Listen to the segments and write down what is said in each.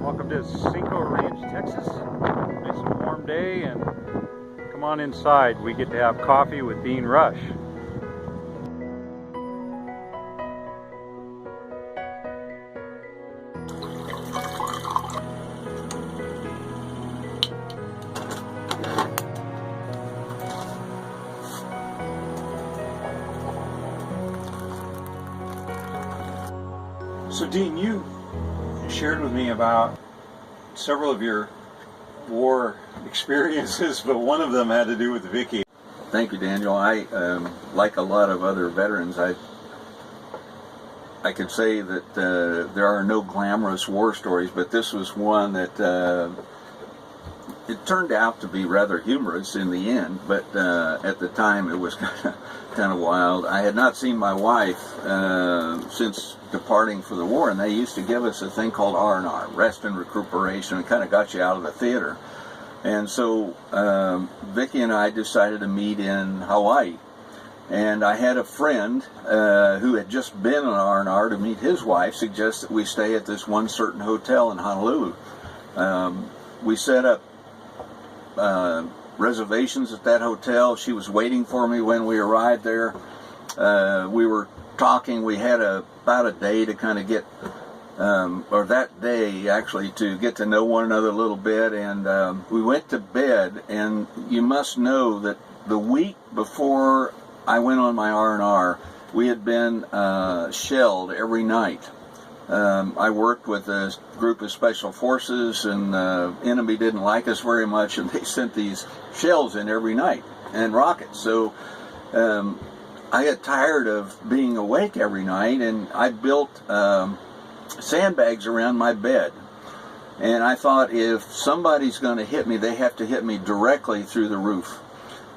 Welcome to Cinco Ranch, Texas. Nice and warm day, and come on inside. We get to have coffee with Vicki Rush. So Dean, you shared with me about several of your war experiences, but one of them had to do with Vicki. Thank you, Daniel. I, like a lot of other veterans, I could say that there are no glamorous war stories, but this was one that it turned out to be rather humorous in the end, but at the time it was kind of wild. I had not seen my wife since departing for the war, and they used to give us a thing called R&R, rest and recuperation. It kind of got you out of the theater. And so Vicki and I decided to meet in Hawaii. And I had a friend who had just been on R&R to meet his wife suggest that we stay at this one certain hotel in Honolulu. We set up reservations at that hotel. She was waiting for me when we arrived there. We were talking. We had about a day to kind of get, or that day actually, to get to know one another a little bit, and we went to bed. And you must know that the week before I went on my R&R, we had been shelled every night. I worked with a group of special forces, and the enemy didn't like us very much, and they sent these shells in every night and rockets. So I got tired of being awake every night, and I built sandbags around my bed. And I thought, if somebody's going to hit me, they have to hit me directly through the roof.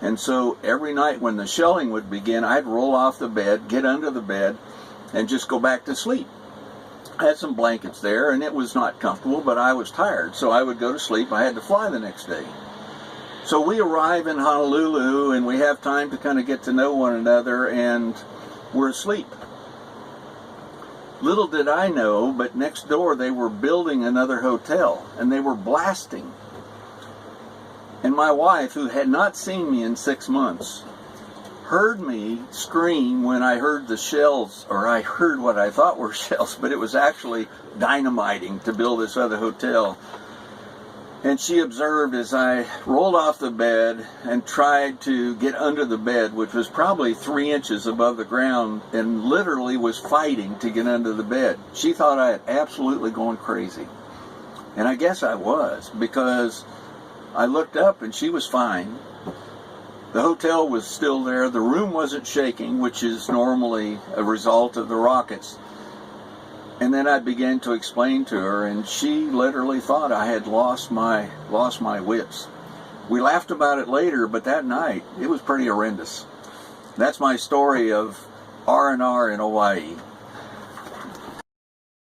And so every night when the shelling would begin, I'd roll off the bed, get under the bed, and just go back to sleep. I had some blankets there, and it was not comfortable, but I was tired, so I would go to sleep. I had to fly the next day. So we arrive in Honolulu, and we have time to kind of get to know one another, and we're asleep. Little did I know, but next door they were building another hotel, and they were blasting. And my wife, who had not seen me in 6 months, heard me scream when I heard the shells, or I heard what I thought were shells, but it was actually dynamiting to build this other hotel. And she observed as I rolled off the bed and tried to get under the bed, which was probably 3 inches above the ground, and literally was fighting to get under the bed. She thought I had absolutely gone crazy. And I guess I was, because I looked up and she was fine. The hotel was still there. The room wasn't shaking, which is normally a result of the rockets. And then I began to explain to her, and she literally thought I had lost my wits. We laughed about it later, but that night it was pretty horrendous. That's my story of R&R in Hawaii.